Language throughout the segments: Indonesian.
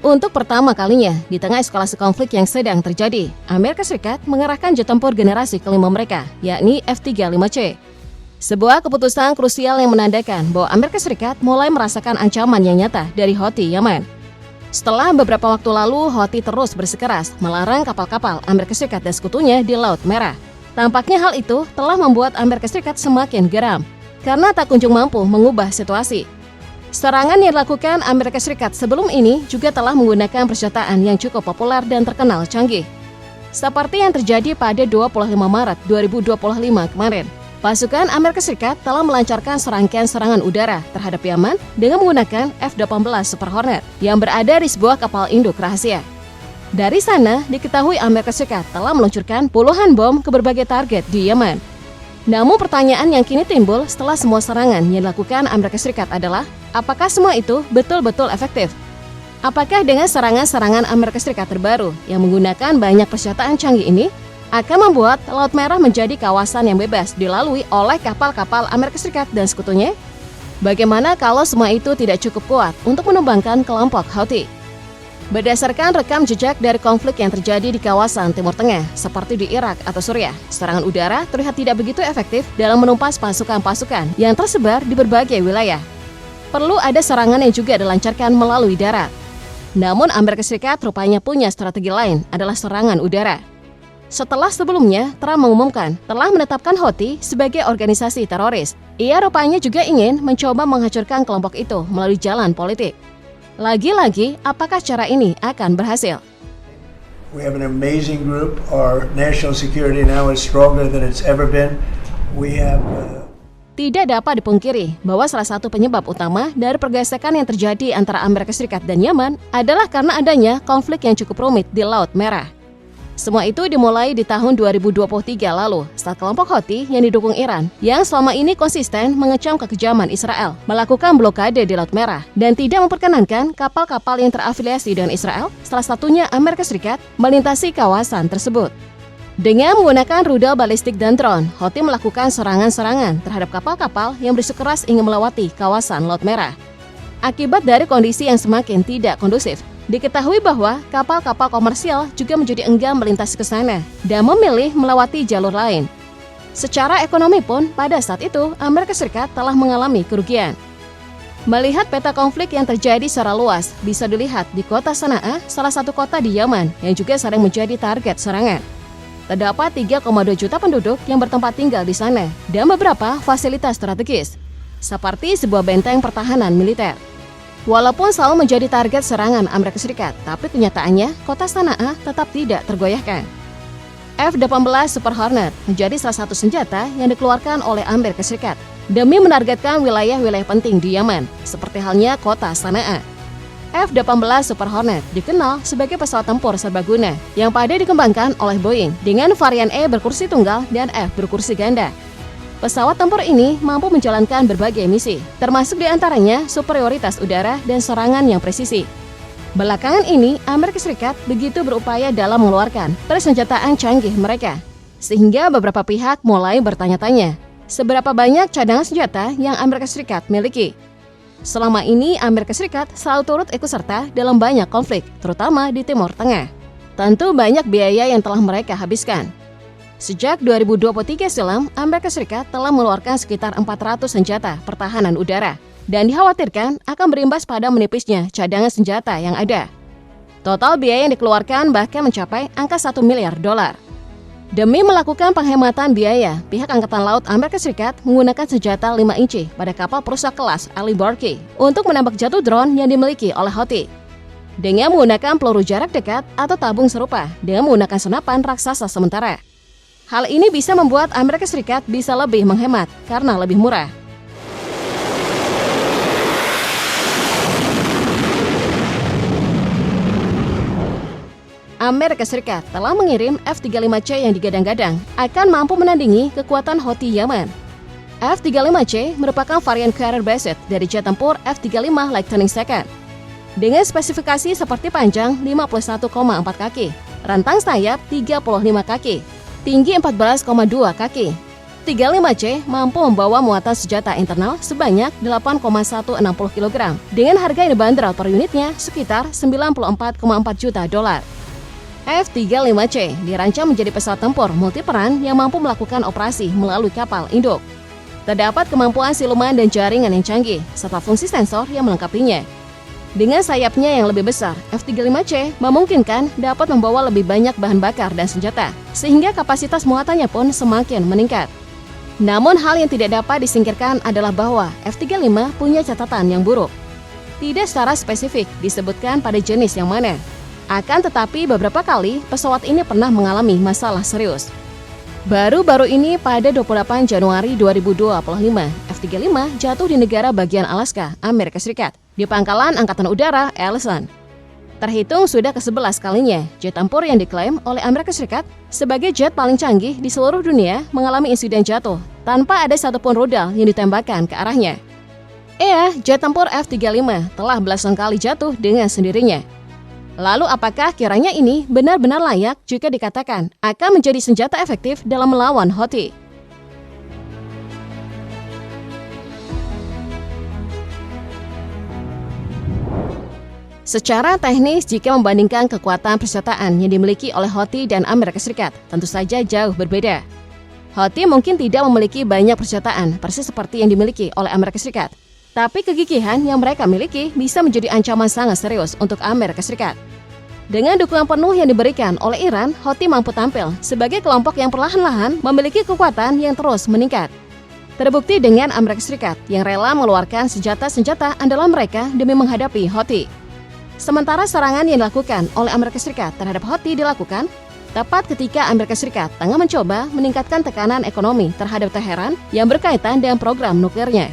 Untuk pertama kalinya, di tengah eskalasi konflik yang sedang terjadi, Amerika Serikat mengerahkan jet tempur generasi kelima mereka, yakni F-35C. Sebuah keputusan krusial yang menandakan bahwa Amerika Serikat mulai merasakan ancaman yang nyata dari Houthi Yaman. Setelah beberapa waktu lalu, Houthi terus bersikeras melarang kapal-kapal Amerika Serikat dan sekutunya di Laut Merah. Tampaknya hal itu telah membuat Amerika Serikat semakin geram, karena tak kunjung mampu mengubah situasi. Serangan yang dilakukan Amerika Serikat sebelum ini juga telah menggunakan persenjataan yang cukup populer dan terkenal canggih. Seperti yang terjadi pada 25 Maret 2025 kemarin, pasukan Amerika Serikat telah melancarkan serangkaian serangan udara terhadap Yaman dengan menggunakan F-18 Super Hornet yang berada di sebuah kapal induk rahasia. Dari sana, diketahui Amerika Serikat telah meluncurkan puluhan bom ke berbagai target di Yaman. Namun pertanyaan yang kini timbul setelah semua serangan yang dilakukan Amerika Serikat adalah, apakah semua itu betul-betul efektif? Apakah dengan serangan-serangan Amerika Serikat terbaru yang menggunakan banyak persenjataan canggih ini akan membuat Laut Merah menjadi kawasan yang bebas dilalui oleh kapal-kapal Amerika Serikat dan sekutunya? Bagaimana kalau semua itu tidak cukup kuat untuk menumbangkan kelompok Houthi? Berdasarkan rekam jejak dari konflik yang terjadi di kawasan Timur Tengah, seperti di Irak atau Suriah, serangan udara terlihat tidak begitu efektif dalam menumpas pasukan-pasukan yang tersebar di berbagai wilayah. Perlu ada serangan yang juga dilancarkan melalui darat. Namun Amerika Serikat rupanya punya strategi lain, adalah serangan udara. Setelah sebelumnya Trump mengumumkan telah menetapkan Houthi sebagai organisasi teroris, ia rupanya juga ingin mencoba menghancurkan kelompok itu melalui jalan politik. Lagi-lagi, apakah cara ini akan berhasil? We have an amazing group. Our national security now is stronger than it's ever been. We have Tidak dapat dipungkiri bahwa salah satu penyebab utama dari pergesekan yang terjadi antara Amerika Serikat dan Yaman adalah karena adanya konflik yang cukup rumit di Laut Merah. Semua itu dimulai di tahun 2023 lalu saat kelompok Houthi yang didukung Iran yang selama ini konsisten mengecam kekejaman Israel melakukan blokade di Laut Merah dan tidak memperkenankan kapal-kapal yang terafiliasi dengan Israel, salah satunya Amerika Serikat, melintasi kawasan tersebut. Dengan menggunakan rudal balistik dan drone, Houthi melakukan serangan-serangan terhadap kapal-kapal yang bersikeras ingin melewati kawasan Laut Merah. Akibat dari kondisi yang semakin tidak kondusif, diketahui bahwa kapal-kapal komersial juga menjadi enggan melintasi ke sana dan memilih melewati jalur lain. Secara ekonomi pun, pada saat itu Amerika Serikat telah mengalami kerugian. Melihat peta konflik yang terjadi secara luas, bisa dilihat di kota Sana'a, salah satu kota di Yaman yang juga sering menjadi target serangan. Terdapat 3,2 juta penduduk yang bertempat tinggal di sana dan beberapa fasilitas strategis, seperti sebuah benteng pertahanan militer. Walaupun selalu menjadi target serangan Amerika Serikat, tapi kenyataannya kota Sana'a tetap tidak tergoyahkan. F-18 Super Hornet menjadi salah satu senjata yang dikeluarkan oleh Amerika Serikat demi menargetkan wilayah-wilayah penting di Yaman, seperti halnya kota Sana'a. F-18 Super Hornet dikenal sebagai pesawat tempur serbaguna yang pada dikembangkan oleh Boeing dengan varian E berkursi tunggal dan F berkursi ganda. Pesawat tempur ini mampu menjalankan berbagai misi, termasuk diantaranya superioritas udara dan serangan yang presisi. Belakangan ini, Amerika Serikat begitu berupaya dalam mengeluarkan persenjataan canggih mereka, sehingga beberapa pihak mulai bertanya-tanya, seberapa banyak cadangan senjata yang Amerika Serikat miliki. Selama ini, Amerika Serikat selalu turut ikut serta dalam banyak konflik, terutama di Timur Tengah. Tentu banyak biaya yang telah mereka habiskan. Sejak 2023 silam, Amerika Serikat telah mengeluarkan sekitar 400 senjata pertahanan udara dan dikhawatirkan akan berimbas pada menipisnya cadangan senjata yang ada. Total biaya yang dikeluarkan bahkan mencapai angka 1 miliar dolar. Demi melakukan penghematan biaya, pihak Angkatan Laut Amerika Serikat menggunakan senjata 5 inci pada kapal perusak kelas Ali Barkey untuk menembak jatuh drone yang dimiliki oleh Houthi. Dengan menggunakan peluru jarak dekat atau tabung serupa dengan menggunakan senapan raksasa sementara. Hal ini bisa membuat Amerika Serikat bisa lebih menghemat karena lebih murah. Amerika Serikat telah mengirim F-35C yang digadang-gadang akan mampu menandingi kekuatan Houthi Yaman. F-35C merupakan varian carrier-based dari jet tempur F-35 Lightning II. Dengan spesifikasi seperti panjang 51,4 kaki, rentang sayap 35 kaki, tinggi 14,2 kaki. F-35C mampu membawa muatan senjata internal sebanyak 8,160 kg dengan harga yang dibanderol per unitnya sekitar 94,4 juta dolar. F-35C dirancang menjadi pesawat tempur multiperan yang mampu melakukan operasi melalui kapal induk. Terdapat kemampuan siluman dan jaringan yang canggih, serta fungsi sensor yang melengkapinya. Dengan sayapnya yang lebih besar, F-35C memungkinkan dapat membawa lebih banyak bahan bakar dan senjata, sehingga kapasitas muatannya pun semakin meningkat. Namun hal yang tidak dapat disingkirkan adalah bahwa F-35 punya catatan yang buruk. Tidak secara spesifik disebutkan pada jenis yang mana. Akan tetapi beberapa kali pesawat ini pernah mengalami masalah serius. Baru-baru ini pada 28 Januari 2025, F-35 jatuh di negara bagian Alaska, Amerika Serikat, di pangkalan Angkatan Udara Ellison. Terhitung sudah ke-11 kalinya jet tempur yang diklaim oleh Amerika Serikat sebagai jet paling canggih di seluruh dunia mengalami insiden jatuh tanpa ada satupun rudal yang ditembakkan ke arahnya. Jet tempur F-35 telah belasan kali jatuh dengan sendirinya. Lalu apakah kiranya ini benar-benar layak jika dikatakan akan menjadi senjata efektif dalam melawan Houthi? Secara teknis, jika membandingkan kekuatan persenjataan yang dimiliki oleh Houthi dan Amerika Serikat, tentu saja jauh berbeda. Houthi mungkin tidak memiliki banyak persenjataan persis seperti yang dimiliki oleh Amerika Serikat. Tapi kegigihan yang mereka miliki bisa menjadi ancaman sangat serius untuk Amerika Serikat. Dengan dukungan penuh yang diberikan oleh Iran, Houthi mampu tampil sebagai kelompok yang perlahan-lahan memiliki kekuatan yang terus meningkat. Terbukti dengan Amerika Serikat yang rela mengeluarkan senjata-senjata andalan mereka demi menghadapi Houthi. Sementara serangan yang dilakukan oleh Amerika Serikat terhadap Houthi dilakukan tepat ketika Amerika Serikat tengah mencoba meningkatkan tekanan ekonomi terhadap Teheran yang berkaitan dengan program nuklirnya.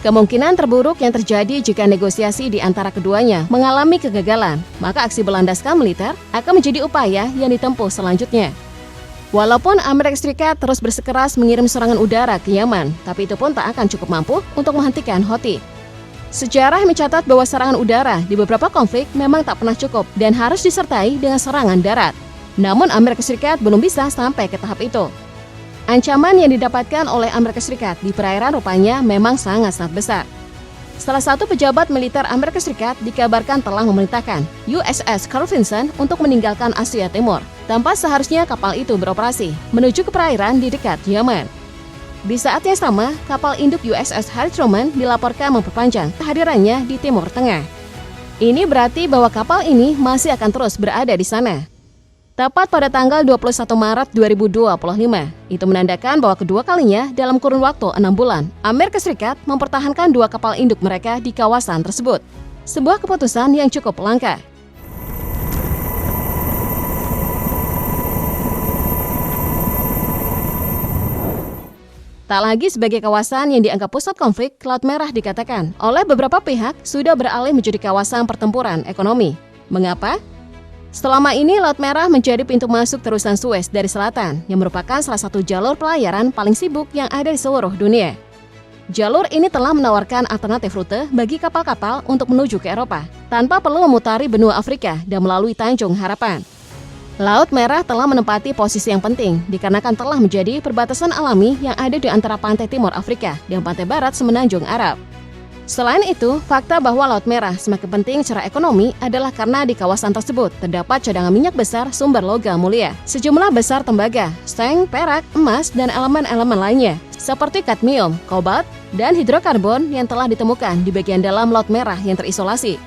Kemungkinan terburuk yang terjadi jika negosiasi di antara keduanya mengalami kegagalan, maka aksi berlandaskan militer akan menjadi upaya yang ditempuh selanjutnya. Walaupun Amerika Serikat terus bersikeras mengirim serangan udara ke Yaman, tapi itu pun tak akan cukup mampu untuk menghentikan Houthi. Sejarah mencatat bahwa serangan udara di beberapa konflik memang tak pernah cukup dan harus disertai dengan serangan darat. Namun Amerika Serikat belum bisa sampai ke tahap itu. Ancaman yang didapatkan oleh Amerika Serikat di perairan rupanya memang sangat-sangat besar. Salah satu pejabat militer Amerika Serikat dikabarkan telah memerintahkan USS Carl Vinson untuk meninggalkan Asia Timur tanpa seharusnya kapal itu beroperasi menuju ke perairan di dekat Yaman. Di saat yang sama, kapal induk USS Harry Truman dilaporkan memperpanjang kehadirannya di Timur Tengah. Ini berarti bahwa kapal ini masih akan terus berada di sana. Tepat pada tanggal 21 Maret 2025, itu menandakan bahwa kedua kalinya dalam kurun waktu 6 bulan, Amerika Serikat mempertahankan 2 kapal induk mereka di kawasan tersebut. Sebuah keputusan yang cukup langka. Tak lagi sebagai kawasan yang dianggap pusat konflik, Laut Merah dikatakan oleh beberapa pihak sudah beralih menjadi kawasan pertempuran ekonomi. Mengapa? Selama ini Laut Merah menjadi pintu masuk terusan Suez dari selatan yang merupakan salah satu jalur pelayaran paling sibuk yang ada di seluruh dunia. Jalur ini telah menawarkan alternatif rute bagi kapal-kapal untuk menuju ke Eropa tanpa perlu memutari benua Afrika dan melalui Tanjung Harapan. Laut Merah telah menempati posisi yang penting dikarenakan telah menjadi perbatasan alami yang ada di antara pantai timur Afrika dan pantai barat Semenanjung Arab. Selain itu, fakta bahwa Laut Merah semakin penting secara ekonomi adalah karena di kawasan tersebut terdapat cadangan minyak besar sumber logam mulia, sejumlah besar tembaga, seng, perak, emas, dan elemen-elemen lainnya, seperti kadmium, kobalt, dan hidrokarbon yang telah ditemukan di bagian dalam Laut Merah yang terisolasi.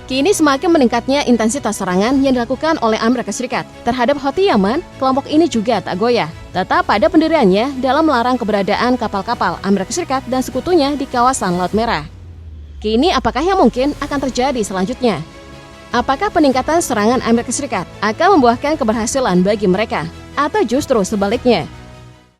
Kini semakin meningkatnya intensitas serangan yang dilakukan oleh Amerika Serikat terhadap Houthi Yaman, kelompok ini juga tak goyah, tetap pada pendiriannya dalam melarang keberadaan kapal-kapal Amerika Serikat dan sekutunya di kawasan Laut Merah. Kini apakah yang mungkin akan terjadi selanjutnya? Apakah peningkatan serangan Amerika Serikat akan membuahkan keberhasilan bagi mereka? Atau justru sebaliknya?